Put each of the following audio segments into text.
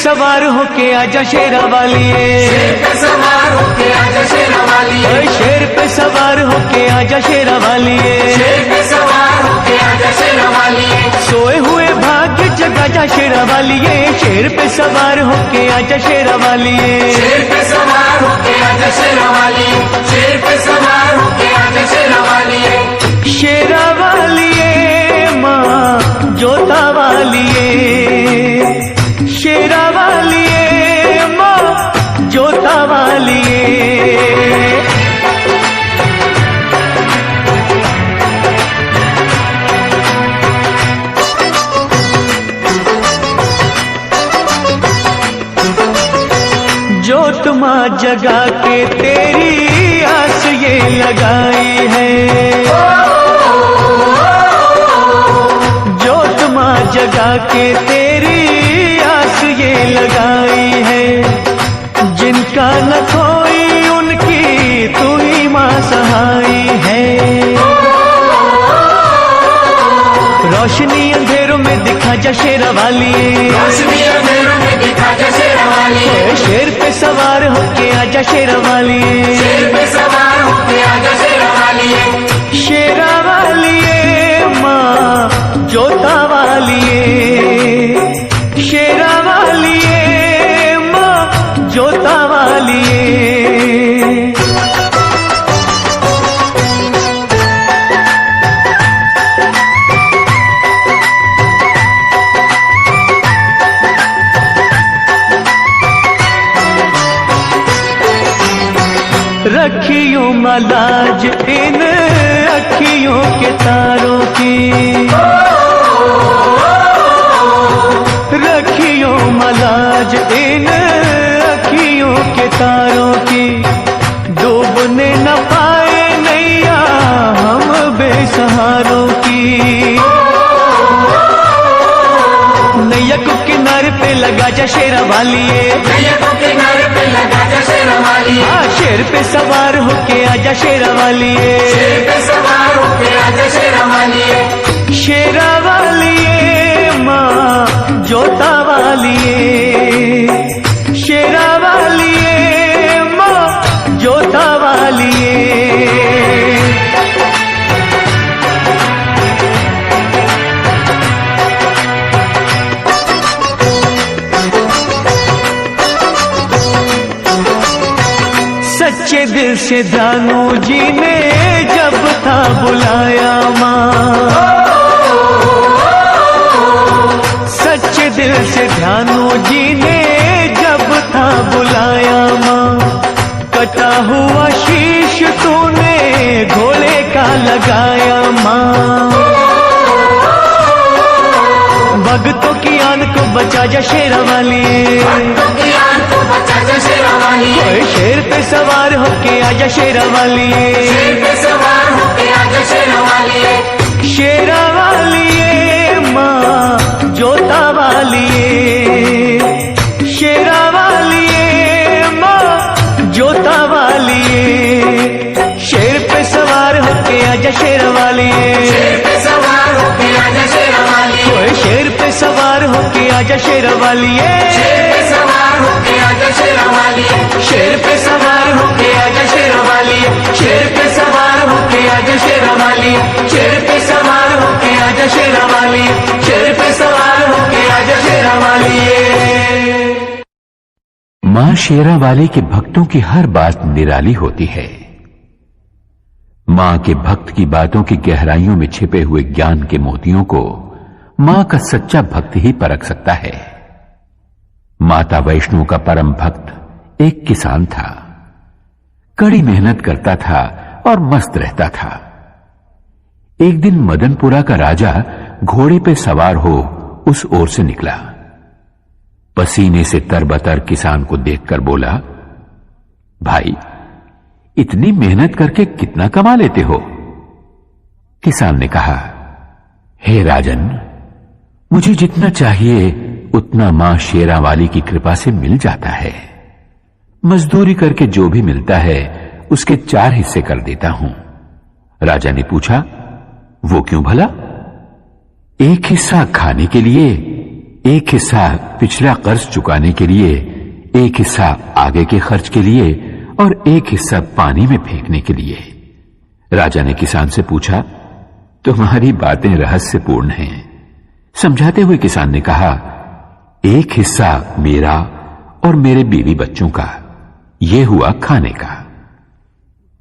सवार होके आजा शेरा वालिए, शेर पे सवार होके आजा शेरा वालिए, शेर पे सवार होके आजा शेरा वालिए, शेर पे सवार होके आजा शेरा वालिए, सोए हुए भाग्य जगा जा शेरा वालिए, शेर पे सवार होके आजा शेरा वालिए, शेर पे सवार होके आजा शेरा वालिए, शेर पे सवार होके आजा शेरा वालिए, शेरा वालिए माँ जोता वालिए, शेरा वालिए माँ जोता वालिए। जोत माँ जगा के तेरी आस ये लगाई है, जोत माँ जगा के तेरी आस ये लगाई है, जिनका न कोई उनकी तू ही माँ सहाई है। रोशनी अंधेरों में दिखा जा शेरा वालिए, रोशनी अंधेरों में दिखा जा शेरा वालिए, शेर पे सवार होके आजा शेरा वालिए, शेर पे सवार होके आजा शेरा वालिए, शेरा वालिए माँ जोता वालिए, शेरा वालिए माँ जोता वालिए। रखियों मलाज इन अखियों के तारों की, रखियों मलाज इन अखियों के तारों की, डूबने न पाए नैया हम बेसहारों की। नैया को किनारे पे लगा जा शेरा वालिए, नैया को किनारे पे लगा जा शेरा वालिए, शेर पे सवार होके आजा शेरा वालिए, शेर पे सवार होके आजा शेरा वालिए, शेरा वालिए माँ जोता वालिए, शेरा वालिए माँ जोता वालिए। सच्चे दिल से दानू जी ने जब था बुलाया माँ, सच्चे दिल से ध्यानू जी ने जब था बुलाया माँ, कटा हुआ शीश तूने घोड़े का लगाया माँ, भक्तों की आन को बचा जा शेरा वालिए, भक्तों की आन को बचा जा शेरा वालिए, शेर पे सवार होके आजा शेरा वालिए, शेर पे सवार होके आजा शेरा वालिए, शेरा वालिए माँ जोता वालिए, शेरा वालिए माँ जोता वालिए, शेर पे सवार होके आजा शेरा वालिए, शेर पे सवार होके आजा शेरा वालिए, शेर पे सवार होके आजा शेरा वालिए, शेर पे सवार होके आजा शेरा वालिए, शेर पे सवार होके आजा शेरा वालिए, शेर पे सवार होके आजा शेरा वालिए, शेर पे सवार होके आजा शेरा वालिए, शेर पे सवार होके आजा शेरा वालिए। मां शेरा वाली के भक्तों की हर बात निराली होती है। मां के भक्त की बातों की गहराइयों में छिपे हुए ज्ञान के मोतियों को मां का सच्चा भक्त ही परख सकता है। माता वैष्णो का परम भक्त एक किसान था, कड़ी मेहनत करता था और मस्त रहता था। एक दिन मदनपुरा का राजा घोड़े पे सवार हो उस ओर से निकला। पसीने से तरबतर किसान को देखकर बोला, भाई इतनी मेहनत करके कितना कमा लेते हो? किसान ने कहा, हे राजन, मुझे जितना चाहिए उतना मां शेरा वाली की कृपा से मिल जाता है। मजदूरी करके जो भी मिलता है उसके 4 हिस्से कर देता हूं। राजा ने पूछा, वो क्यों भला? 1 हिस्सा खाने के लिए, एक हिस्सा पिछला कर्ज चुकाने के लिए, एक हिस्सा आगे के खर्च के लिए और एक हिस्सा पानी में फेंकने के लिए। राजा ने किसान से पूछा, तुम्हारी बातें रहस्यपूर्ण हैं। समझाते हुए किसान ने कहा, एक हिस्सा मेरा और मेरे बीवी बच्चों का, यह हुआ खाने का।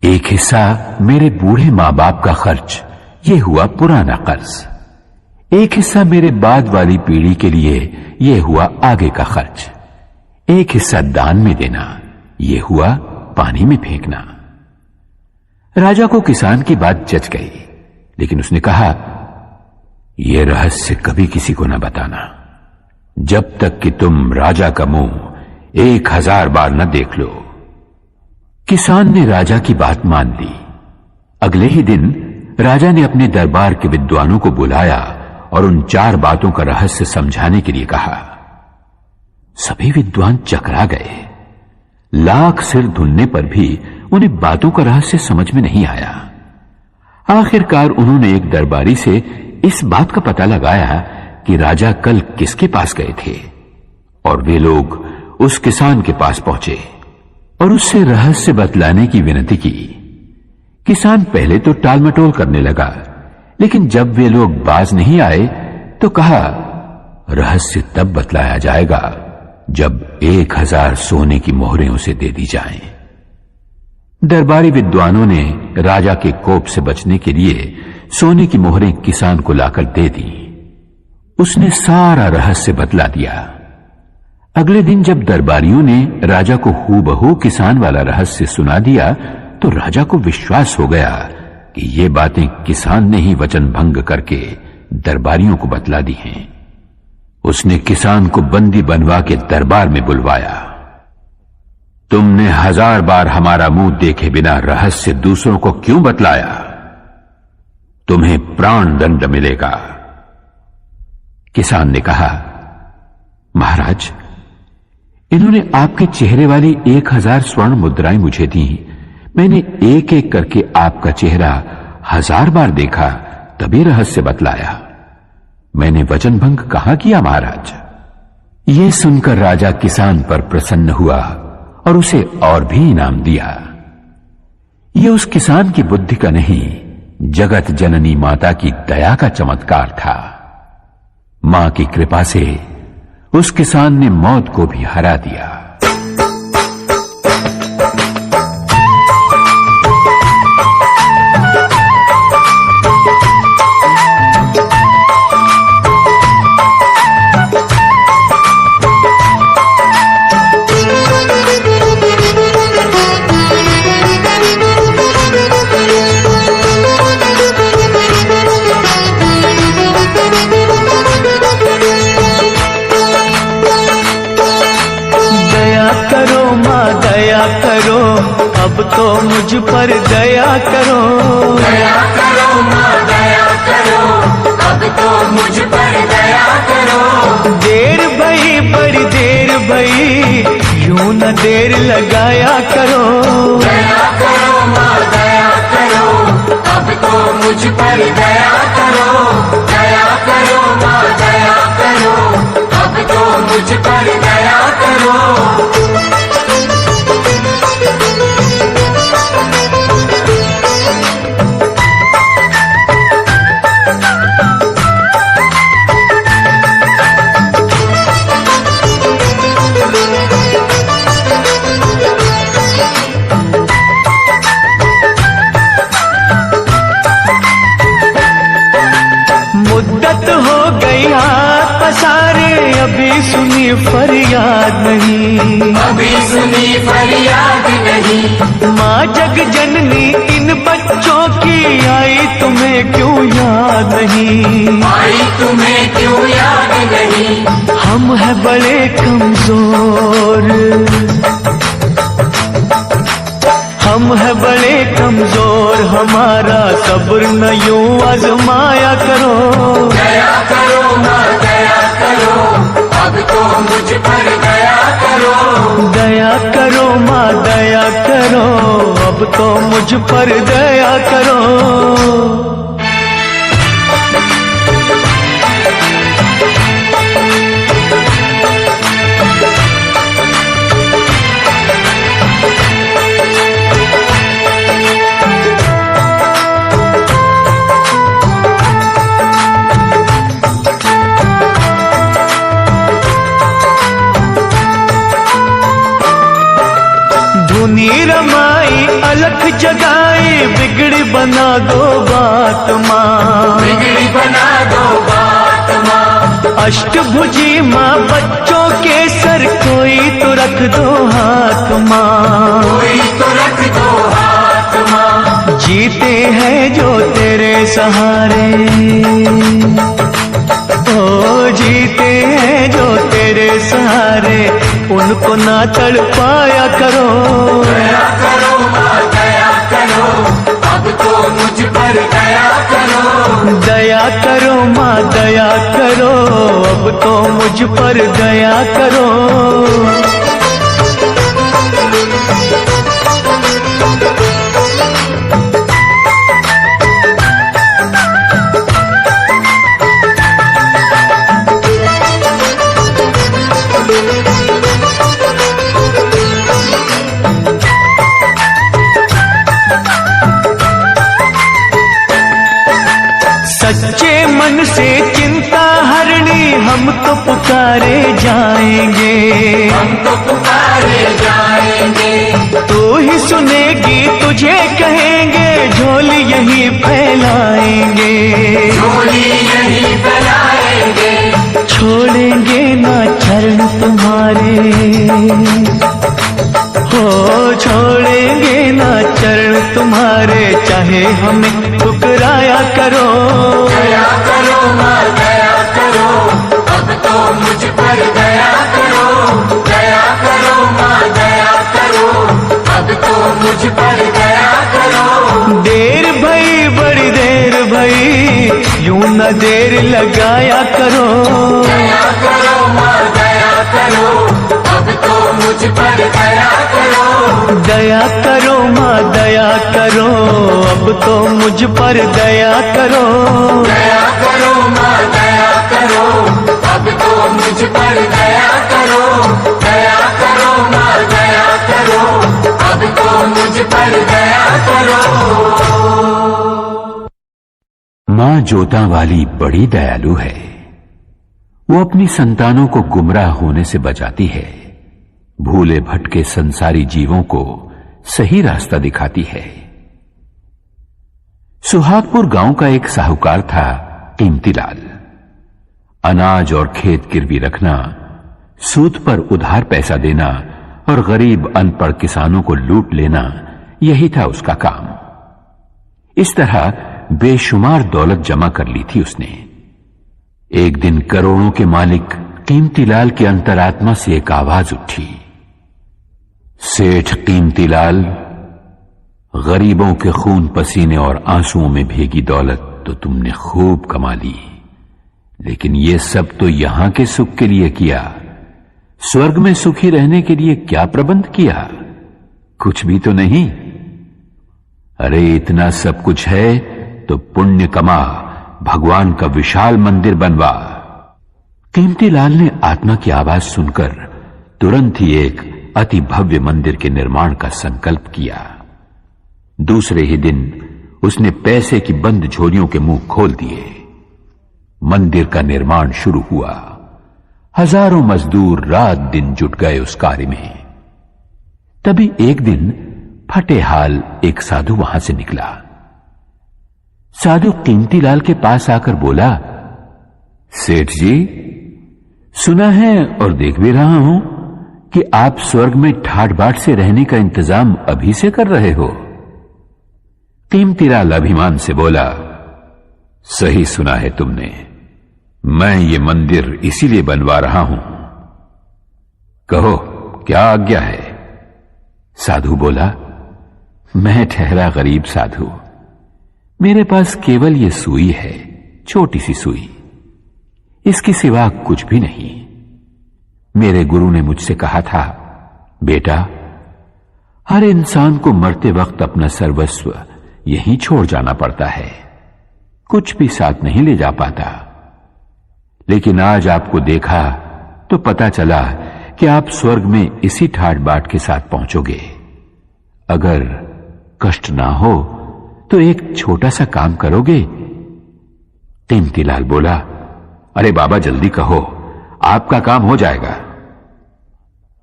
एक हिस्सा मेरे बूढ़े मां बाप का खर्च, यह हुआ पुराना कर्ज। एक हिस्सा मेरे बाद वाली पीढ़ी के लिए, यह हुआ आगे का खर्च। एक हिस्सा दान में देना, यह हुआ पानी में फेंकना। राजा को किसान की बात जच गई, लेकिन उसने कहा, यह रहस्य कभी किसी को न बताना, जब तक कि तुम राजा का मुंह 1000 बार न देख लो। किसान ने राजा की बात मान ली। अगले ही दिन राजा ने अपने दरबार के विद्वानों को बुलाया और उन 4 बातों का रहस्य समझाने के लिए कहा। सभी विद्वान चकरा गए। लाख सिर धुनने पर भी उन्हें बातों का रहस्य समझ में नहीं आया। आखिरकार उन्होंने एक दरबारी से इस बात का पता लगाया कि राजा कल किसके पास गए थे, और वे लोग उस किसान के पास पहुंचे और उससे रहस्य बतलाने की विनती की। किसान पहले तो टालमटोल करने लगा, लेकिन जब वे लोग बाज नहीं आए तो कहा, रहस्य तब बतलाया जाएगा जब 1000 सोने की मोहरें उसे दे दी जाएं। दरबारी विद्वानों ने राजा के कोप से बचने के लिए सोने की मोहरें किसान को लाकर दे दी। उसने सारा रहस्य बतला दिया। अगले दिन जब दरबारियों ने राजा को हूबहू किसान वाला रहस्य सुना दिया तो राजा को विश्वास हो गया कि ये बातें किसान ने ही वचन भंग करके दरबारियों को बतला दी हैं। उसने किसान को बंदी बनवा के दरबार में बुलवाया। तुमने 1000 बार हमारा मुंह देखे बिना रहस्य दूसरों को क्यों बतलाया? तुम्हें प्राण दंड मिलेगा। किसान ने कहा, महाराज, इन्होंने आपके चेहरे वाली 1000 स्वर्ण मुद्राएं मुझे दी। मैंने एक एक करके आपका चेहरा 1000 बार देखा, तभी रहस्य बतलाया। मैंने वचन भंग कहां किया महाराज? यह सुनकर राजा किसान पर प्रसन्न हुआ और उसे और भी इनाम दिया। यह उस किसान की बुद्धि का नहीं, जगत जननी माता की दया का चमत्कार था। मां की कृपा से उस किसान ने मौत को भी हरा दिया। अब तो मुझ पर दया करो, दया करो माँ दया करो, अब तो मुझ पर दया करो। देर भई बड़ी देर भई, यूं न देर लगाया करो। दया करो माँ दया करो, अब तो मुझ पर दया करो। दया करो माँ दया करो, अब तो मुझ पर दया करो। मुद्दत हो गई हाथ पसारे, अभी सुनी फरियाद नहीं, अभी सुनी फरियाद नहीं। माँ जग जननी इन बच्चों की आई तुम्हें क्यों याद नहीं? आई तुम्हें क्यों याद नहीं? हम हैं बड़े कमजोर, हम हैं बड़े कमजोर, हमारा सब्र न यूं आजमाया करो। दया करो माँ दया करो, अब तो मुझ पर दया करो। दया करो माँ दया करो, अब तो मुझ पर दया करो। धुनी रमाई अलख जगाई, बिगड़ी बना दो बात माँ, बिगड़ी बना दो बात माँ। अष्टभुजी माँ बच्चों के सर कोई तो रख दो हाथ माँ, कोई तो रख दो हाथ माँ। जीते हैं जो तेरे सहारे, ओ जीते हैं जो तेरे सहारे, उनको ना तड़पाया करो। दया करो माँ दया करो, अब तो मुझ पर दया करो। दया करो माँ दया करो, अब तो मुझ पर दया करो। सच्चे मन से चिंता हरनी हम तो पुकारे जाएंगे, हम तो पुकारे जाएंगे। तू ही सुनेगी तुझे कहेंगे, झोली यही फैलाएंगे, झोली यही फैलाएंगे। छोड़ेंगे ना चरण तुम्हारे, हो छोड़ेंगे ना चरण तुम्हारे, चाहे हमें ठुकराया करो। दया करो माँ दया करो, अब तो मुझ पर दया करो। दया करो माँ दया करो, अब तो मुझ पर दया करो। देर भई बड़ी देर भई, यूं न देर लगाया करो। दया करो माँ दया करो, अब तो मुझ पर दया करो। दया करो माँ दया करो, अब तो मुझ पर दया करो। दया करो माँ दया करो, अब तो मुझ पर दया करो। दया करो माँ दया करो, अब तो मुझ पर दया करो। मां जोता वाली बड़ी दयालु है। वो अपनी संतानों को गुमराह होने से बचाती है, भूले भटके संसारी जीवों को सही रास्ता दिखाती है। सुहागपुर गांव का एक साहूकार था कीमतीलाल। अनाज और खेत गिरवी रखना, सूद पर उधार पैसा देना और गरीब अनपढ़ किसानों को लूट लेना, यही था उसका काम। इस तरह बेशुमार दौलत जमा कर ली थी उसने। एक दिन करोड़ों के मालिक कीमतीलाल की अंतरात्मा से एक आवाज उठी, सेठ कीमतीलाल, गरीबों के खून पसीने और आंसुओं में भीगी दौलत तो तुमने खूब कमा ली, लेकिन ये सब तो यहां के सुख के लिए किया, स्वर्ग में सुखी रहने के लिए क्या प्रबंध किया? कुछ भी तो नहीं। अरे इतना सब कुछ है तो पुण्य कमा, भगवान का विशाल मंदिर बनवा। कीमतीलाल ने आत्मा की आवाज सुनकर तुरंत ही एक अति भव्य मंदिर के निर्माण का संकल्प किया। दूसरे ही दिन उसने पैसे की बंद झोलियों के मुंह खोल दिए। मंदिर का निर्माण शुरू हुआ। हजारों मजदूर रात दिन जुट गए उस कार्य में। तभी एक दिन फटे हाल एक साधु वहां से निकला। साधु कीमतीलाल के पास आकर बोला, सेठ जी, सुना है और देख भी रहा हूं कि आप स्वर्ग में ठाट बाट से रहने का इंतजाम अभी से कर रहे हो। कीमतीलाल अभिमान से बोला, सही सुना है तुमने, मैं ये मंदिर इसीलिए बनवा रहा हूं। कहो क्या आज्ञा है? साधु बोला, मैं ठहरा गरीब साधु, मेरे पास केवल ये सुई है, छोटी सी सुई, इसके सिवा कुछ भी नहीं। मेरे गुरु ने मुझसे कहा था, बेटा, हर इंसान को मरते वक्त अपना सर्वस्व यहीं छोड़ जाना पड़ता है, कुछ भी साथ नहीं ले जा पाता। लेकिन आज आपको देखा तो पता चला कि आप स्वर्ग में इसी ठाट बाट के साथ पहुंचोगे। अगर कष्ट ना हो तो एक छोटा सा काम करोगे? कीमतीलाल बोला, अरे बाबा जल्दी कहो, आपका काम हो जाएगा।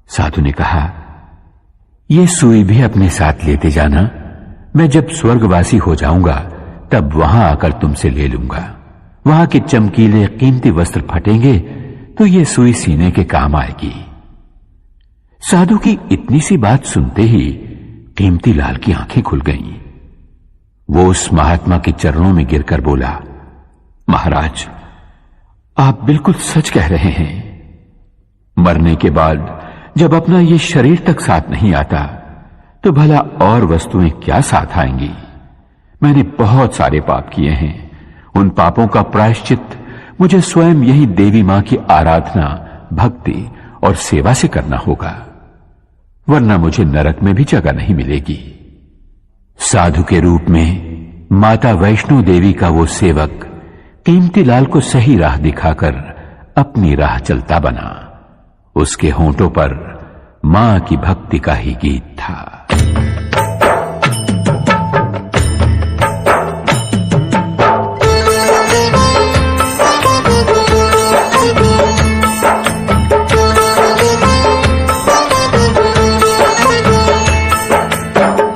साधु ने कहा, ये सुई भी अपने साथ लेते जाना। मैं जब स्वर्गवासी हो जाऊंगा तब वहां आकर तुमसे ले लूंगा। वहां के चमकीले कीमती वस्त्र फटेंगे तो ये सुई सीने के काम आएगी। साधु की इतनी सी बात सुनते ही कीमती लाल की आंखें खुल गईं। वो उस महात्मा के चरणों में गिरकर बोला, महाराज, आप बिल्कुल सच कह रहे हैं। मरने के बाद जब अपना ये शरीर तक साथ नहीं आता तो भला और वस्तुएं क्या साथ आएंगी। मैंने बहुत सारे पाप किए हैं। उन पापों का प्रायश्चित मुझे स्वयं यही देवी मां की आराधना, भक्ति और सेवा से करना होगा, वरना मुझे नरक में भी जगह नहीं मिलेगी। साधु के रूप में माता वैष्णो देवी का वो सेवक कीमती लाल को सही राह दिखाकर अपनी राह चलता बना। उसके होंठों पर मां की भक्ति का ही गीत था।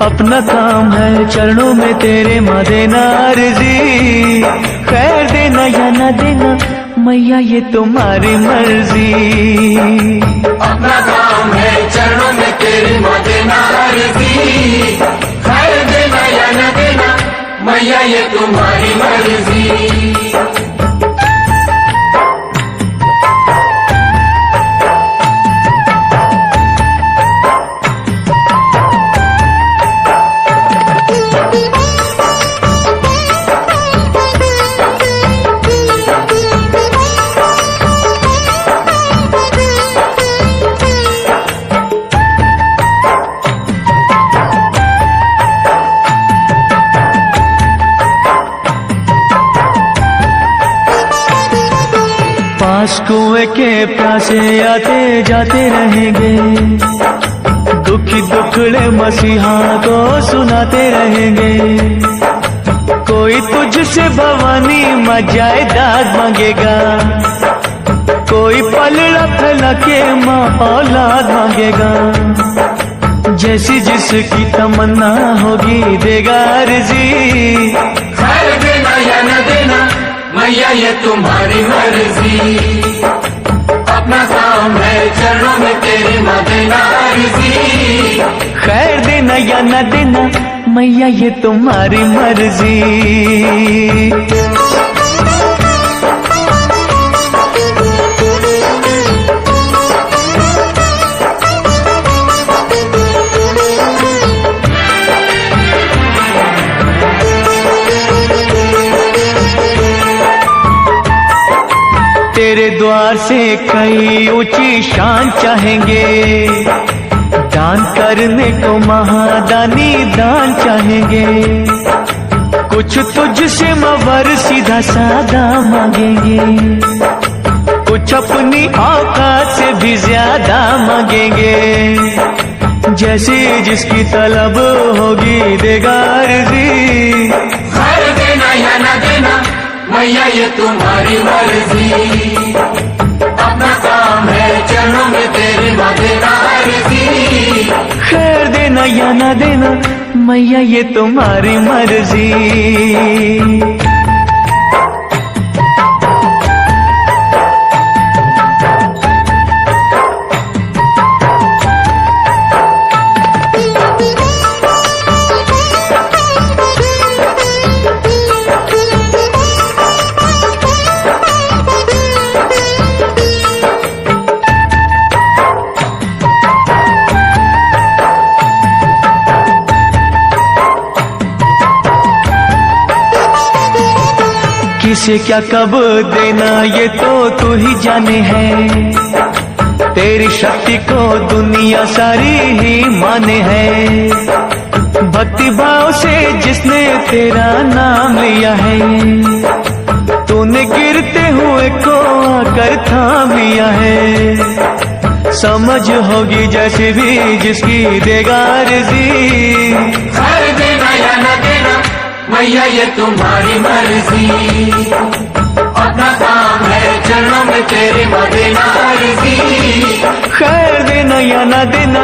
अपना काम है चरणों में तेरे माँ देना अर्जी, खैर देना या ना देना मैया ये तुम्हारी मर्जी। अपना काम है चरणों में तेरी माँ देना अर्जी, खैर देना या न देना मैया ये तुम्हारी मर्जी। पास कुएं के प्यासे आते जाते रहेंगे, दुखी दुखड़े मसीहा को सुनाते रहेंगे। कोई तुझसे भवानी मां जायदाद मांगेगा, कोई पलड़ा फैला के मां औलाद मांगेगा। जैसी जिसकी तमन्ना होगी देगा अर्जी, खैर देना या न देना मैया ये तुम्हारी मर्जी। अपना काम है चरणों में तेरी माँ देना अर्जी, खैर देना या न देना मैया ये तुम्हारी मर्जी। तेरे द्वार से कई ऊंची शान चाहेंगे, दान करने को महादानी दान चाहेंगे। कुछ तुझसे मवर सीधा सादा मांगेंगे, कुछ अपनी औकात से भी ज्यादा मांगेंगे। जैसी जिसकी तलब होगी देगा अर्जी, खैर देना या न देना मैया ये तुम्हारी मर्जी। अपना काम है चरणों में तेरी माँ देना अर्जी, खैर देना या ना देना मैया ये तुम्हारी मर्जी। किसे क्या कब देना ये तो तू ही जाने है, तेरी शक्ति को दुनिया सारी ही माने है। भक्ति भाव से जिसने तेरा नाम लिया है, तूने गिरते हुए को आकर थाम लिया है। समझ होगी जैसे भी जिसकी देगा अर्जी, खैर देना या न देना मैया ये तुम्हारी मर्जी। अपना काम है चरणों में तेरी माँ देना अर्जी, खैर देना या ना देना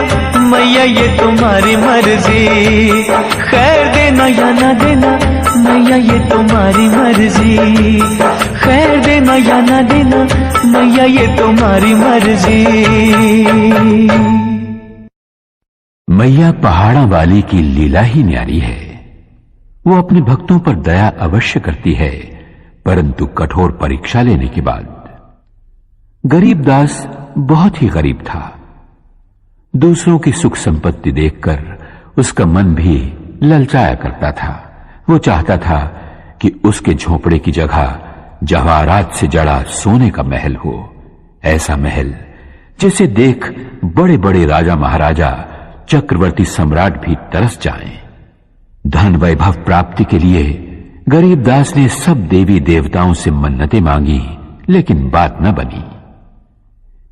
मैया ये तुम्हारी मर्जी, खैर देना या ना देना मैया ये तुम्हारी मर्जी, खैर देना या ना देना मैया ये तुम्हारी मर्जी। मैया पहाड़ा वाली की लीला ही न्यारी है। वो अपने भक्तों पर दया अवश्य करती है, परंतु कठोर परीक्षा लेने के बाद। गरीब दास बहुत ही गरीब था। दूसरों की सुख संपत्ति देखकर उसका मन भी ललचाया करता था। वो चाहता था कि उसके झोपड़े की जगह जवाहरात से जड़ा सोने का महल हो, ऐसा महल जिसे देख बड़े बड़े राजा महाराजा, चक्रवर्ती सम्राट भी तरस जाएं। धन वैभव प्राप्ति के लिए गरीबदास ने सब देवी देवताओं से मन्नतें मांगी, लेकिन बात न बनी।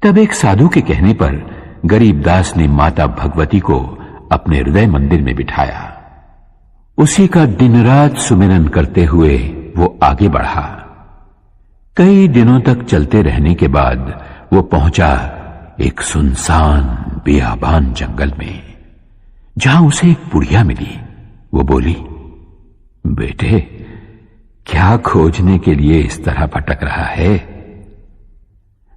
तब एक साधु के कहने पर गरीबदास ने माता भगवती को अपने हृदय मंदिर में बिठाया। उसी का दिन रात सुमिरन करते हुए वो आगे बढ़ा। कई दिनों तक चलते रहने के बाद वो पहुंचा एक सुनसान बेआबान जंगल में, जहां उसे एक बुढ़िया मिली। वो बोली, बेटे, क्या खोजने के लिए इस तरह भटक रहा है?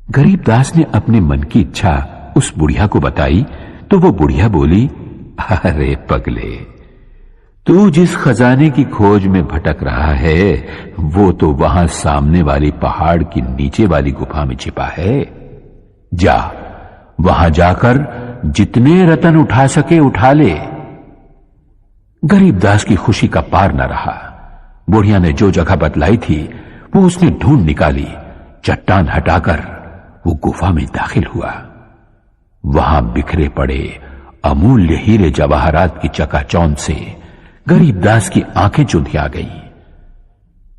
गरीबदास ने अपने मन की इच्छा उस बुढ़िया को बताई तो वो बुढ़िया बोली, अरे पगले, तू जिस खजाने की खोज में भटक रहा है वो तो वहां सामने वाली पहाड़ की नीचे वाली गुफा में छिपा है। जा, वहां जाकर जितने रतन उठा सके उठा ले। गरीबदास की खुशी का पार न रहा। बुढ़िया ने जो जगह बतलाई थी वो उसने ढूंढ निकाली। चट्टान हटाकर वो गुफा में दाखिल हुआ। वहां बिखरे पड़े अमूल्य हीरे जवाहरात की चकाचौंध से गरीबदास की आंखें चुंधिया गई।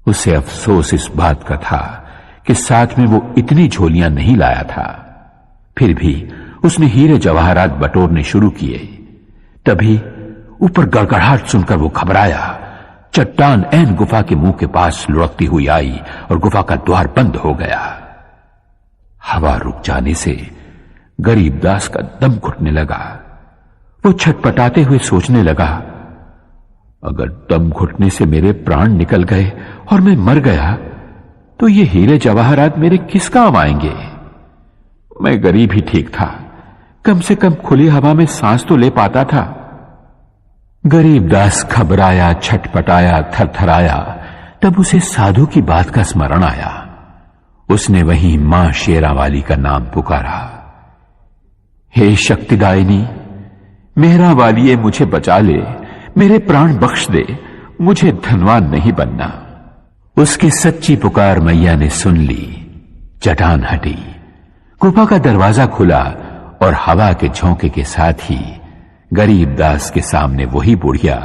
उसे अफसोस इस बात का था कि साथ में वो इतनी झोलियां नहीं लाया था। फिर भी उसने हीरे जवाहरात बटोरने शुरू किए। तभी ऊपर गड़गड़ाहट सुनकर वो घबराया। चट्टान ऐन गुफा के मुंह के पास लुढ़कती हुई आई और गुफा का द्वार बंद हो गया। हवा रुक जाने से गरीबदास का दम घुटने लगा। वो छटपटाते हुए सोचने लगा, अगर दम घुटने से मेरे प्राण निकल गए और मैं मर गया तो ये हीरे जवाहरात मेरे किस काम आएंगे? मैं गरीब ही ठीक था, कम से कम खुली हवा में सांस तो ले पाता था। गरीबदास घबराया, छटपटाया, थरथराया। तब उसे साधु की बात का स्मरण आया। उसने वहीं मां शेरावाली का नाम पुकारा, हे शक्तिदायिनी, मेहरा वालिए मुझे बचा ले, मेरे प्राण बख्श दे, मुझे धनवान नहीं बनना। उसकी सच्ची पुकार मैया ने सुन ली। चट्टान हटी, गुफा का दरवाजा खुला और हवा के झोंके के साथ ही गरीबदास के सामने वही बुढ़िया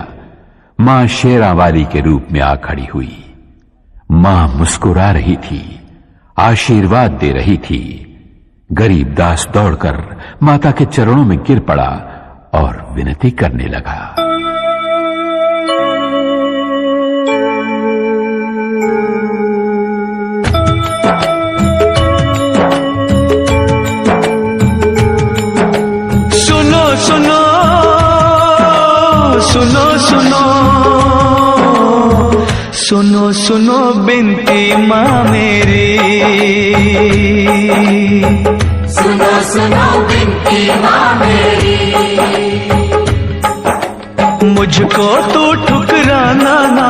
मां शेरावाली के रूप में आ खड़ी हुई। मां मुस्कुरा रही थी, आशीर्वाद दे रही थी। गरीबदास दौड़कर माता के चरणों में गिर पड़ा और विनती करने लगा। सुनो सुनो सुनो सुनो सुनो सुनो बिनती माँ मेरी, सुनो सुनो बिनती माँ मेरी, मुझको तू ठुकराना ना,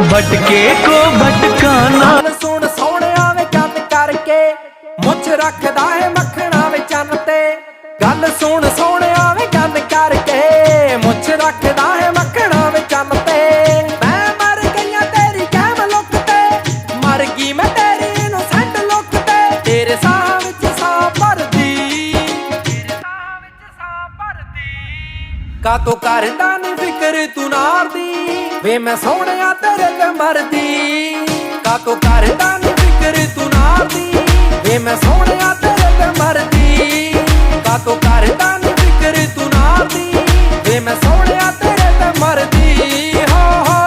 भटके को भटकाना। सुन सोहणिया वे चंद करके मुझ रखदा है मखना वे चंद ते। गल सुन सोहणिया वे चंद करके मुझ रखदा है मखना वे चंद ते। मैं मर गईया तेरी कैम लुक ते, मर गई मैं तेरी इनोसेंट लुक ते। तेरे साह विच साह भरदी, का तो करदा नी फिक्र तू नार दी, वे मैं सोहणिया तेरे ते मरदी। का तो करदा नी फिक्र तू नार दी, वे मैं सोहणिया तेरे ते मरदी। का तो करदा नी फिक्र तू नार दी, वे मैं सोहणिया तेरे ते मरदी। हो हो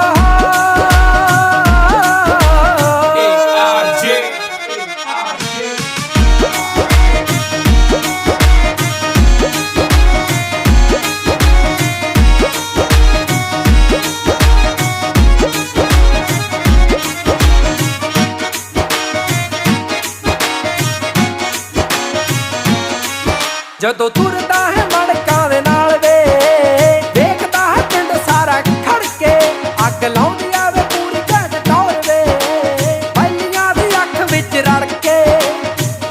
ਜਦੋਂ ਤੁਰਦਾ ਹੈ ਮੜਕਾਂ ਦੇ ਨਾਲ ਵੇ ਦੇਖਦਾ ਹੈ ਪਿੰਡ ਸਾਰਾ ਖੜ ਕੇ ਅੱਗ ਲਾਉਂਦੀ ਆਵੇ ਪੂਰੀ ਘਟ ਟੌਰ ਵੇ ਪਹਿਲੀਆਂ ਦੀ ਅੱਖ ਵਿੱਚ ਰੜ ਕੇ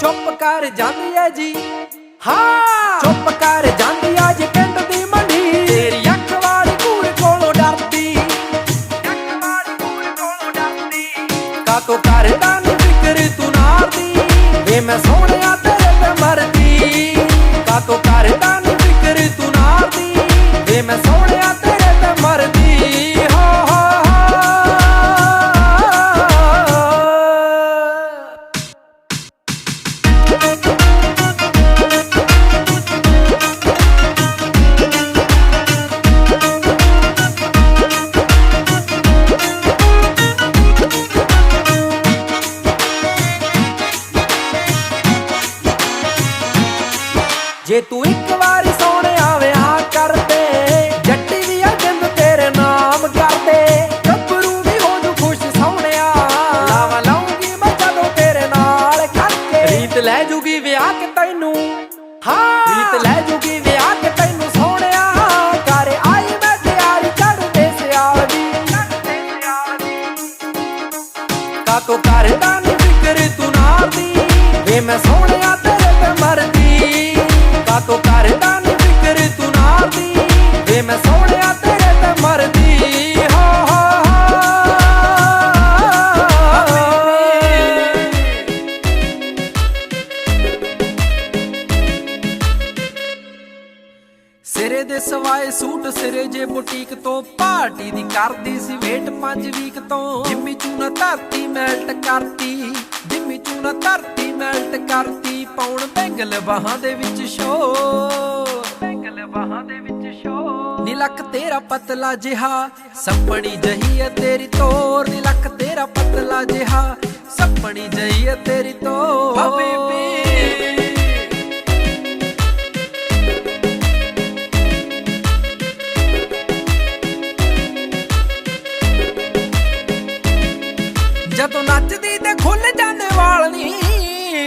ਚੁੱਪ ਕਰ ਜਾਂਦੀ ਹੈ ਜੀ ਹਾਂ ਚੁੱਪ ਕਰ ਜਾਂਦੀ ਆ ਜੀ ਪਿੰਡ ਦੀ ਮੰਡੀ ਤੇਰੀ ਅੱਖ ਵਾਲੀ ਕੂੜ ਕੋਲੋਂ ਡਰਦੀ ਕਾਤੋਂ ਕਰਦਾ ਨੀ ਫਿਕਰ ਤੂੰ ਨਾਰਦੀ ਵੇ ਮੈਂ ਸੋਹਣਿਆ ਤੇਰੇ ਤੇ ਮਰਦੀ ਕਾਤੋਂ ਕਰਦਾ ਨੀ ਫਿਕਰ ਤੂੰ ਨਾਰਦੀ ਵੇ ਮੈਂ ਸੋਹਣਿਆ ਤੇਰੇ ਤੇ ਮਰਦੀ ਹੋ ਜੇ ਤੂੰ ਇੱਕ ਵਾਰੀ ਸੋਹਣਿਆ ਵਿਆਹ ਕਰਦੇ ਜੱਟੀ ਵੀ ਆ ਜਿੰਦ ਤੇਰੇ ਨਾਮ ਕਰਦੇ ਗੱਭਰੂ ਵੀ ਹੋ ਜੂ ਖੁਸ਼ ਸੋਹਣਿਆ ਲਾਵਾ ਲਾਉਂਗੀ ਮੈਂ ਜਦੋਂ ਤੇਰੇ ਨਾਲ ਖੜਕੇ ਰੀਤ ਲੈ ਜੂਗੀ ਵਿਆਹ ਕੇ ਤੈਨੂੰ ਹਾਂ ਰੀਤ ਲੈ ਜੂਗੀ ਵਿਆਹ ਕੇ ਤੈਨੂੰ ਸੋਹਣਿਆ ਘਰ ਆਈ ਮੈਂ ਤਿਆਰੀ ਕਰਦੇ ਸਿਆਲ ਦੀ ਕਾਤੋਂ ਕਰਦਾ ਨੀ ਫਿਕਰ ਤੂੰ ਨਾਰਦੀ ਵੇ ਮੈਂ ਸੋਹਣਿਆ ਤੇਰੇ ਤੇ ਮਰਦੀ ਕਾਤੋਂ ਕਰਦਾ ਨੀ ਫਿਕਰ ਤੂੰ ਨਾਰਦੀ ਵੇ ਮੈਂ ਸੋਹਣਿਆ ਤੇਰੇ ਤੇ ਮਰਦੀ ਹੋ ਸਿਰੇ ਦੇ ਸਵਾਏ ਸੂਟ ਸਿਰੇ ਜੇ ਬੁਟੀਕ ਤੋਂ ਪਾਰਟੀ ਦੀ ਕਰਦੀ ਸੀ ਵੇਟ 5 ਵੀਕ ਤੋਂ ਜਿੰਮੀ ਚੂਨਾ ਧਰਤੀ ਮੈਲਟ ਕਰਤੀ ਜਿੰਮੀ ਚੂਨਾ ਧਰਤੀ ਮੈਲਟ ਕਰਤੀ ਪਾਉਣ ਬੈਂਗਲ ਬਾਹਾਂ ਦੇ ਵਿੱਚ ਸ਼ੋ ਬੈਂਗਲ ਬਾਹਾਂ ਦੇ ਵਿੱਚ ਸ਼ੋ ਨੀ ਲੱਕ ਤੇਰਾ ਪਤਲਾ ਜਿਹਾ ਸੱਪਣੀ ਜਹੀ ਹੈ ਤੇਰੀ ਤੋਰ ਨੀ ਲੱਕ ਤੇਰਾ ਪਤਲਾ ਜਿਹਾ ਸੱਪਣੀ ਜਹੀ ਹੈ ਤੇਰੀ ਤੋਰ ਹਬੀਬੀ ਜਦੋਂ ਨੱਚਦੀ ਤੇ ਖੁੱਲ ਜਾਂਦੇ ਵਾਲ ਨੀ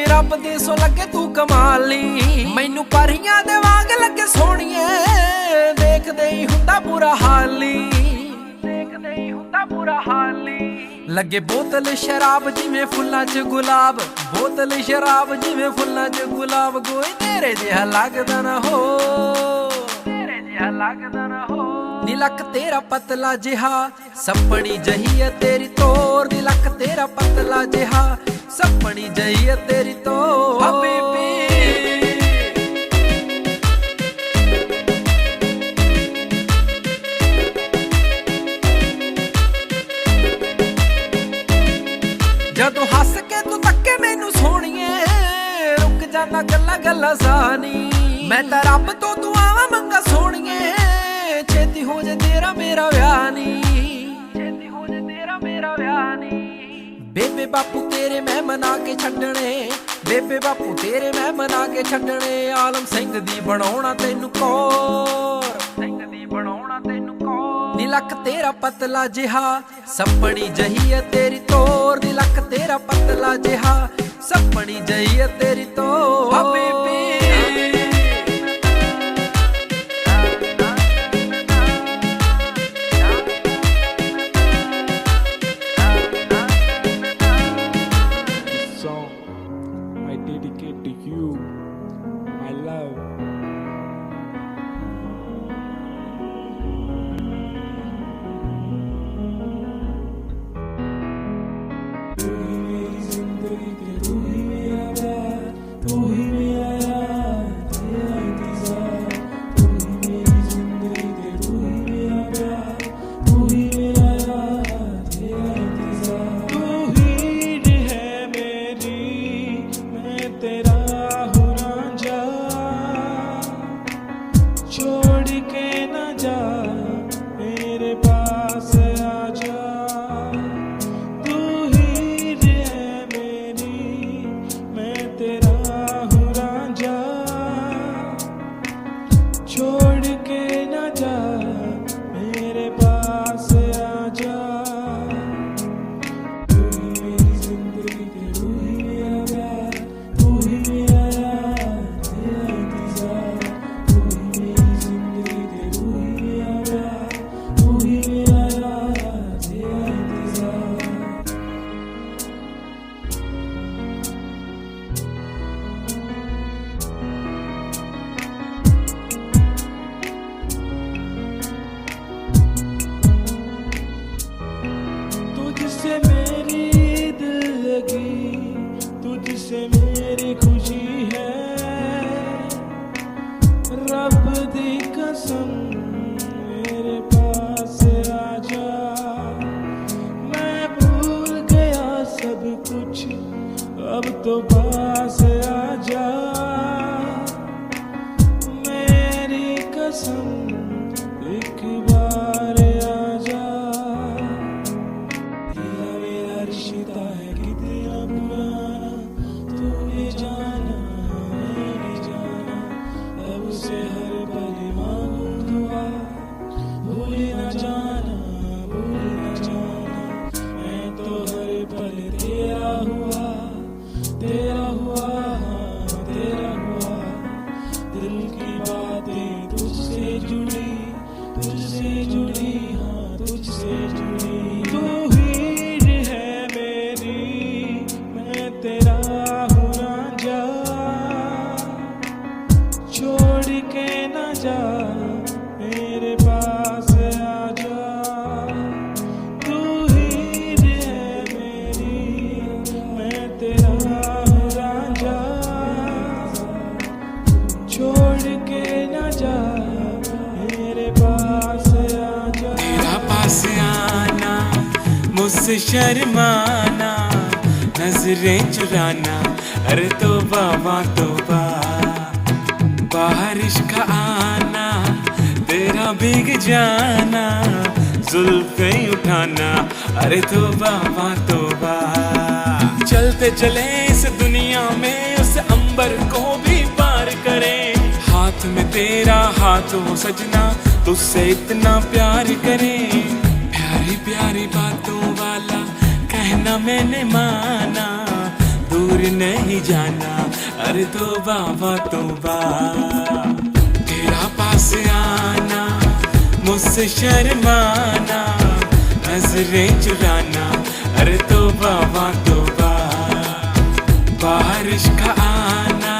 ਰੱਬ ਦੇ ਸੋ ਲੱਗੇ ਤੂੰ ਕਮਾਲੀ ਮੈਨੂੰ ਪਰੀਆਂ ਦੇ ਵਾਂਗ ਲੱਗੇ ਸੋਹਣੀਏ ਦੇਖਦੇ ਹੀ ਹੁੰਦਾ ਬੁਰਾ ਹਾਲੀ ਦੇਖਦੇ ਹੀ ਹੁੰਦਾ ਬੁਰਾ ਹਾਲੀ ਲੱਗੇ ਬੋਤਲ ਸ਼ਰਾਬ ਜਿਵੇਂ ਫੁੱਲਾਂ 'ਚ ਗੁਲਾਬ ਬੋਤਲ ਸ਼ਰਾਬ ਜਿਵੇਂ ਫੁੱਲਾਂ 'ਚ ਗੁਲਾਬ ਕੋਈ ਤੇਰੇ ਜਿਹਾ ਲੱਗਦਾ ਨਾ ਹੋ ਤੇਰੇ ਜਿਹਾ ਲੱਗਦਾ ਨਾ ਹੋ ਨੀ ਲੱਕ ਤੇਰਾ ਪਤਲਾ ਜਿਹਾ ਸੱਪਣੀ ਜਹੀ ਹੈ ਤੇਰੀ ਤੋਰ ਨੀ ਲੱਕ ਤੇਰਾ ਪਤਲਾ ਜਿਹਾ ਸੱਪਣੀ ਜਹੀ ਹੈ ਤੇਰੀ ਤੋਰ ਹਬੀਬੀ ਜਦੋਂ ਹੱਸ ਕੇ ਤੂੰ ਤੱਕੇ ਮੈਨੂੰ ਸੋਹਣੀਏ ਰੁਕ ਜਾਂਦਾ ਗੱਲਾਂ ਗੱਲਾਂ ਸਾਨੀ ਮੈਂ ਤਾਂ ਰੱਬ ਤੋਂ ਦੁਆਵਾਂ ਮੰਗਾ ਸੋਹਣੀਏ ਛੇਤੀ ਹੋ ਜਾ ਤੇਰਾ ਮੇਰਾ ਵਿਆਹ ਨੀ ਛੇਤੀ ਹੋ ਜਾ ਤੇਰਾ ਮੇਰਾ ਵਿਆਹ ਨੀ ਬੇਬੇ ਬਾਪੂ ਤੇਰੇ ਮੈਂ ਮਨਾ ਕੇ ਛੱਡਣੇ ਬੇਬੇ ਬਾਪੂ ਤੇਰੇ ਮੈਂ ਮਨਾ ਕੇ ਛੱਡਣੇ ਆਲਮ ਸਿੰਘ ਦੀ ਬਣਾਉਣਾ ਤੈਨੂੰ ਕੌਰ ਸਿੰਘ ਦੀ ਬਣਾਉਣਾ ਤੈਨੂੰ ਕੌਰ ਨੀ ਲੱਕ ਤੇਰਾ ਪਤਲਾ ਜਿਹਾ ਸੱਪਣੀ ਜਹੀ ਹੈ ਤੇਰੀ ਤੋਰ ਨੀ ਲੱਕ ਤੇਰਾ ਪਤਲਾ ਜਿਹਾ ਸੱਪਣੀ ਜਹੀ ਹੈ ਤੇਰੀ ਤੋਰ ਹਬੀਬੀ तू ही मेरा कुछ अब तो पास आ जा, मेरी कसम एक बार आ जा। तेरा मेरा रिश्ता है कितना पुराना, तू भी जाना मैं भी जाना, अब से हर पल मांगू दुआ, भूल न जाना भूल न जाना। मैं तो हर पल तेरा हुआ तेरा हुआ तेरा हुआ, दिल की बातें तुझसे जुड़ी हाँ तुझसे जुड़ी। तू ही है मेरी मैं तेरा हूँ रांझा, छोड़ के न जा मेरे पास आ जा। तू ही है मेरी मैं तेरा हूँ रांझा, छोड़ के न जा मेरे पास आ जा। तेरा पास आना मुझसे शर्माना, नजरें चुराना, अरे तौबा तौबा। बारिश का आना तेरा भीग जाना, जुल्फें उठाना, अरे तौबा तौबा। चलते चले इस दुनिया में उस अंबर को भी पार करें, हाथ में तेरा हाथ हो सजना, तुझसे इतना प्यार करें। प्यारी प्यारी बातों वाला कहना मैंने माना, दूर नहीं जाना, अरे तौबा तौबा। तेरा पास आना मुझसे शर्माना, नजरें चुराना, अरे तौबा तौबा। बारिश का आना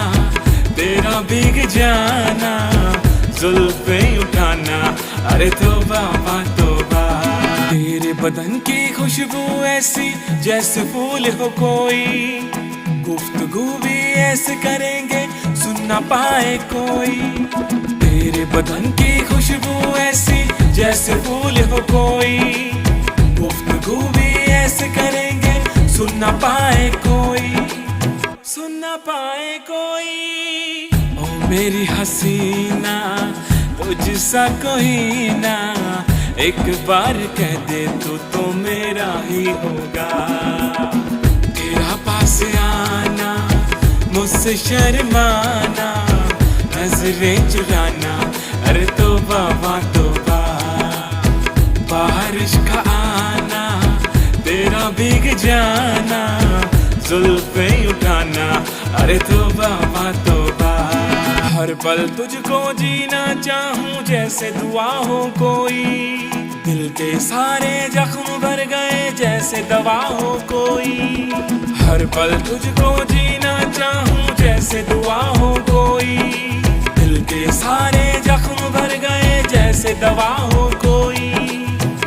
तेरा भीग जाना, जुल्फें उठाना, अरे तौबा तौबा। तेरे बदन की खुशबू ऐसी जैसे फूल हो कोई, गुफ्तगू भी ऐसे करेंगे सुन ना पाए कोई। तेरे बदन की खुशबू ऐसी जैसे फूल हो कोई, गुफ्तगू भी ऐसे करेंगे सुन ना पाए कोई, सुन ना पाए कोई। ओ मेरी हसीना तुझसा कोई ना, एक बार कह दे तो मेरा ही होगा। तेरा पास आना मुझसे शर्माना, नजरें चुराना, अरे तौबा तौबा। बारिश का आना तेरा भीग जाना, जुल्फें उठाना, अरे तौबा तौबा। हर पल तुझको जीना चाहूं जैसे दुआ हो कोई, दिल के सारे जख्म भर गए जैसे दवा हो कोई। हर पल तुझको जीना चाहूं जैसे दुआ हो कोई, दिल के सारे जख्म भर गए जैसे दवा हो कोई,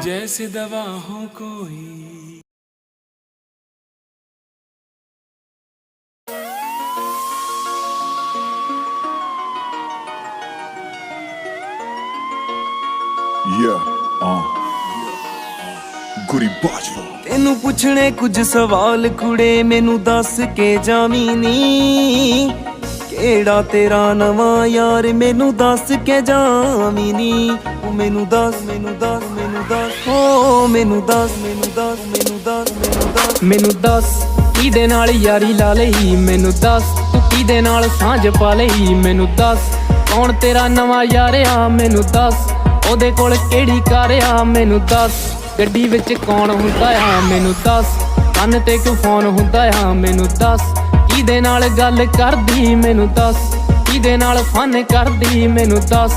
जैसे दवा हो कोई। ਗੁਰੀ ਬਾਜਵਾ ਤੈਨੂੰ ਪੁੱਛਣੇ ਕੁਝ ਸਵਾਲ ਕੁੜੇ, ਮੈਨੂੰ ਦੱਸ ਕੇ ਜਾਵੀਂ ਨੀ, ਕਿਹੜਾ ਤੇਰਾ ਨਵਾਂ ਯਾਰ ਮੈਨੂੰ ਦੱਸ ਕੇ ਜਾਵੀਂ ਨੀ। ਉਹ ਮੈਨੂੰ ਦੱਸ ਮੈਨੂੰ ਦੱਸ ਮੈਨੂੰ ਦੱਸ ਓ ਮੈਨੂੰ ਦੱਸ ਮੈਨੂੰ ਦੱਸ ਮੈਨੂੰ ਦੱਸ ਮੈਨੂੰ ਦੱਸ ਮੈਨੂੰ ਦੱਸ ਕਿਹਦੇ ਨਾਲ ਯਾਰੀ ਲਾ ਲਈ, ਮੈਨੂੰ ਦੱਸ ਤੂੰ ਕਿਹਦੇ ਨਾਲ ਸਾਂਝ ਪਾ ਲਈ। ਮੈਨੂੰ ਦੱਸ ਕੌਣ ਤੇਰਾ ਨਵਾਂ ਯਾਰ ਆ, ਮੈਨੂੰ ਦੱਸ ਉਹਦੇ ਕੋਲ ਕਿਹੜੀ ਕਾਰ ਆ। ਮੈਨੂੰ ਦੱਸ ਗੱਡੀ ਵਿੱਚ ਕੌਣ ਹੁੰਦਾ ਆ, ਮੈਨੂੰ ਦੱਸ ਕੰਨ ਤੇ ਕਿਉਂ ਫੋਨ ਹੁੰਦਾ ਆ। ਮੈਨੂੰ ਦੱਸ ਕਿਹਦੇ ਨਾਲ ਗੱਲ ਕਰਦੀ, ਮੈਨੂੰ ਦੱਸ ਕਿਹਦੇ ਨਾਲ ਫਨ ਕਰਦੀ। ਮੈਨੂੰ ਦੱਸ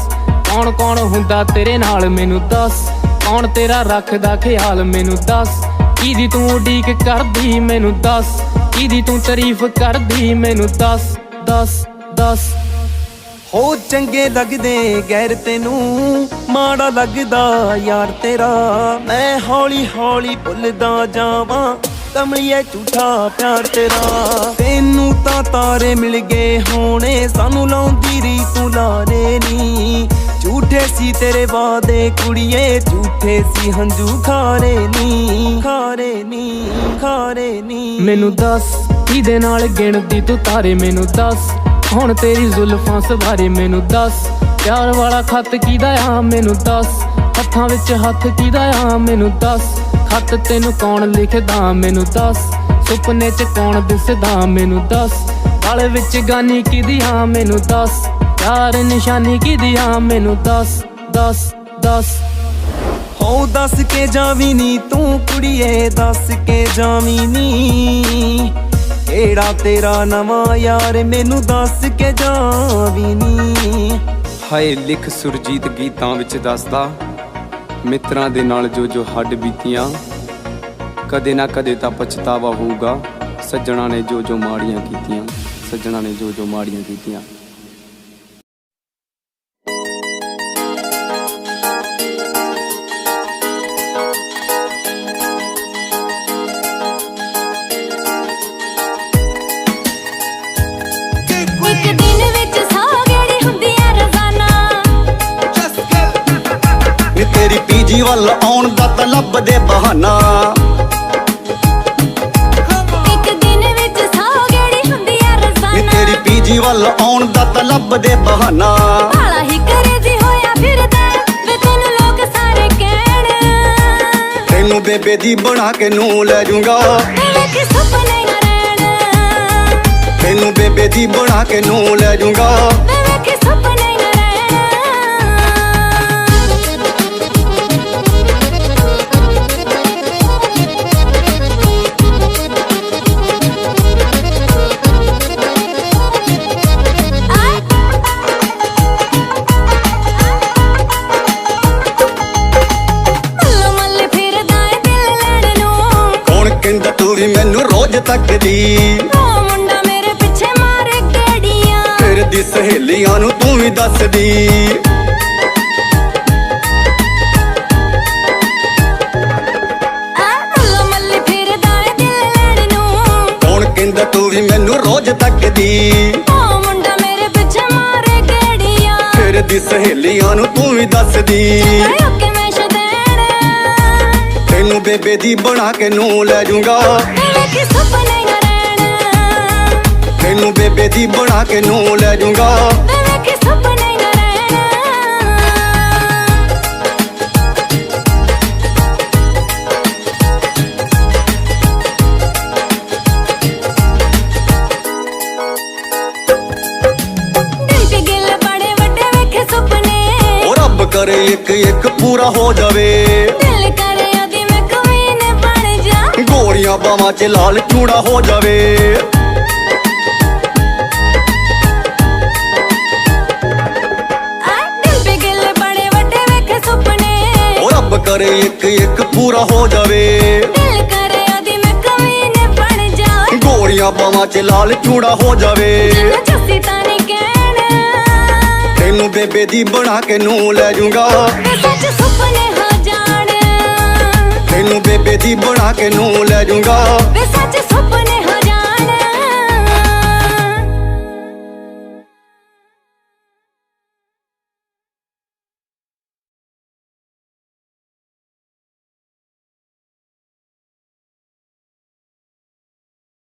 ਕੌਣ ਕੌਣ ਹੁੰਦਾ ਤੇਰੇ ਨਾਲ, ਮੈਨੂੰ ਦੱਸ ਕੌਣ ਤੇਰਾ ਰੱਖਦਾ ਖਿਆਲ। ਮੈਨੂੰ ਦੱਸ ਕਿਹਦੀ ਤੂੰ ਉਡੀਕ ਕਰਦੀ, ਮੈਨੂੰ ਦੱਸ ਕਿਹਦੀ ਤੂੰ ਤਾਰੀਫ ਕਰਦੀ। ਮੈਨੂੰ ਦੱਸ ਦੱਸ ਦੱਸ ਹੋ ਚੰਗੇ ਲੱਗਦੇ ਗੈਰ ਤੈਨੂੰ, ਮਾੜਾ ਲੱਗਦਾ ਯਾਰ ਤੇਰਾ। ਮੈਂ ਹੌਲੀ ਹੌਲੀ ਭੁੱਲਦਾ ਜਾਵਾਂ ਕਮਲੀਏ ਝੂਠਾ ਪਿਆਰ ਤੇਰਾ। ਤੈਨੂੰ ਤਾਂ ਤਾਰੇ ਮਿਲ ਗਏ ਹੋਣੇ, ਸਾਨੂੰ ਲਾਉਂਦੀ ਰੀ ਤੂੰ ਲਾਰੇ ਨੀ। ਝੂਠੇ ਸੀ ਤੇਰੇ ਵਾਦੇ ਕੁੜੀਏ, ਝੂਠੇ ਸੀ ਹੰਝੂ ਖਾਰੇ ਨੀ ਖਾਰੇ ਨੀ ਖਾਰੇ ਨੀ। ਮੈਨੂੰ ਦੱਸ ਕਿਹਦੇ ਨਾਲ ਗਿਣਦੀ ਤੂੰ ਤਾਰੇ ਮੈਨੂੰ ਦੱਸ ਹੁਣ ਤੇਰੀ ਜ਼ੁਲਫਾਂ ਸਵਾਰੇ ਮੈਨੂੰ ਦੱਸ ਪਿਆਰ ਵਾਲਾ ਖੱਤ ਕਿਹਦਾ ਆ ਮੈਨੂੰ ਦੱਸ ਹੱਥਾਂ ਵਿੱਚ ਹੱਥ ਕਿਹਦਾ ਆ ਮੈਨੂੰ ਦੱਸ ਖੱਤ ਤੈਨੂੰ ਕੌਣ ਲਿਖਦਾ ਮੈਨੂੰ ਦੱਸ ਸੁਪਨੇ 'ਚ ਕੌਣ ਦਿਸਦਾ ਮੈਨੂੰ ਦੱਸ ਗਲ ਵਿੱਚ ਗਾਨੀ ਕਿਹਦੀ ਆ ਮੈਨੂੰ ਦੱਸ ਯਾਰ ਨਿਸ਼ਾਨੀ ਕਿਹਦੀ ਆ ਮੈਨੂੰ ਦੱਸ ਦੱਸ ਦੱਸ ਹੋ ਦੱਸ ਕੇ ਜਾਵੀਂ ਨੀ ਤੂੰ ਕੁੜੀਏ ਦੱਸ ਕੇ ਜਾਵੀਂ ਨੀ ਕਿਹੜਾ ਤੇਰਾ ਨਵਾਂ ਯਾਰ ਮੈਨੂੰ ਦੱਸ ਕੇ ਜਾਵੀਂ ਨੀ ਹਾਏ ਲਿਖ ਸੁਰਜੀਤ ਗੀਤਾਂ ਵਿੱਚ ਦੱਸਦਾ ਮਿੱਤਰਾਂ ਦੇ ਨਾਲ ਜੋ ਹੱਡ ਬੀਤੀਆਂ ਕਦੇ ਨਾ ਕਦੇ ਤਾਂ ਪਛਤਾਵਾ ਹੋਊਗਾ ਸੱਜਣਾ ਨੇ ਜੋ ਮਾੜੀਆਂ ਕੀਤੀਆਂ ਸੱਜਣਾ ਨੇ ਜੋ ਮਾੜੀਆਂ ਕੀਤੀਆਂ ਤੇਰੀ ਪੀਜੀ ਵੱਲ ਆਉਣ ਦਾ ਤਾਂ ਲੱਭਦੇ ਬਹਾਨਾ ਇੱਕ ਦਿਨ ਵਿੱਚ 100 ਗੇੜੀ ਹੁੰਦੀ ਆ ਰੋਜ਼ਾਨਾ ਤੇਰੀ ਪੀਜੀ ਵੱਲ ਆਉਣ ਦਾ ਤਾਂ ਲੱਭਦੇ ਬਹਾਨਾ ਭਾਲਾ ਹੀ ਕਰੇਜੀ ਹੋਇਆ ਫਿਰਦਾ ਵੇ ਤੈਨੂੰ ਲੋਕ ਸਾਰੇ ਕਹਿਣ ਤੈਨੂੰ ਬੇਬੇ ਦੀ ਬਣਾ ਕੇ ਨੂੰ ਲੈ ਜੂੰਗਾ ਵੇਖੀ ਸੁਪਨੇ ਨਾ ਰਹਿਣ ਤੈਨੂੰ ਬੇਬੇ ਦੀ ਬਣਾ ਕੇ ਨੂੰ ਲੈ ਜੂੰਗਾ ਵੇਖੀ ਸੁਪਨੇ ਨਾ ਕਹਿੰਦਾ ਤੂੰ ਵੀ ਮੈਨੂੰ ਰੋਜ਼ ਤੱਕਦੀ ਉਹ ਮੁੰਡਾ ਮੇਰੇ ਪਿੱਛੇ ਮਾਰੇ ਗੇੜੀਆਂ ਫਿਰ ਦੀ ਸਹੇਲੀਆਂ ਨੂੰ ਤੂੰ ਵੀ ਦੱਸਦੀ ਮੱਲੋ ਮੱਲੀ ਫਿਰਦਾ ਏ ਦਿਲ ਲੈਣ ਨੂੰ ਕੌਣ ਕਹਿੰਦਾ ਤੂੰ ਵੀ ਮੈਨੂੰ ਰੋਜ਼ ਤੱਕਦੀ ਉਹ ਮੁੰਡਾ ਮੇਰੇ ਪਿੱਛੇ ਮਾਰੇ ਗੇੜੀਆਂ ਫਿਰ ਦੀ ਸਹੇਲੀਆਂ ਨੂੰ ਤੂੰ ਵੀ ਦੱਸਦੀ ਓਕੇ ਮੈਂ ਸ਼ਦੈਣ ਤੈਨੂੰ ਬੇਬੇ ਦੀ ਬਣਾ ਕੇ ਨੂੰ ਲੈ ਜੂੰਗਾ ਵੇਖੀ ਸੁਪਨੇ ਨਾ ਰਹਿਣ ਤੈਨੂੰ ਬੇਬੇ ਦੀ ਬਣਾ ਕੇ ਨੂੰ ਲੈ ਜੂੰਗਾ ਵੇਖੀ ਸੁਪਨੇ ਨਾ ਰਹਿਣ ਦਿਲ ਤੇ ਗਿੱਲ ਬੜੇ ਵੱਡੇ ਵੇਖੇ ਸੁਪਨੇ ਉਹ ਰੱਬ ਕਰੇ ਇੱਕ ਇੱਕ ਪੂਰਾ ਹੋ ਜਾਵੇ ਦਿਲ ਕਰੇ ਉਹਦੀ ਮੈਂ ਕਵੀਨ ਬਣ ਜਾ ਗੋਲੀਆਂ ਬਾਵਾਂ 'ਚ ਲਾਲ ਚੂੜਾ ਹੋ ਜਾਵੇ ਦਿਲ ਤੇ ਗਿੱਲ ਬੜੇ ਵੱਡੇ ਵੇਖੇ ਸੁਪਨੇ ਉਹ ਰੱਬ ਕਰੇ ਇੱਕ ਇੱਕ ਪੂਰਾ ਹੋ ਜਾਵੇ ਦਿਲ ਕਰੇ ਉਹਦੀ ਮੈਂ ਕਵੀਨ ਬਣ ਜਾ ਗੋਲੀਆਂ ਬਾਵਾਂ 'ਚ ਲਾਲ ਚੂੜਾ ਹੋ ਜਾਵੇ ਜਿੰਨਾ ਜੱਸੀ ਤਾਂ ਨਹੀਂ ਕਹਿਣ ਤੈਨੂੰ ਬੇਬੇ ਦੀ ਬਣਾ ਕੇ ਨੂੰ ਲੈ ਜੂੰਗਾ ਵੇ ਸੱਚ ਸੁਪਨੇ ਹੋ ਜਾਣ ਤੈਨੂੰ ਬੇਬੇ ਦੀ ਬਣਾ ਕੇ ਨੂੰ ਲੈ ਜੂੰਗਾ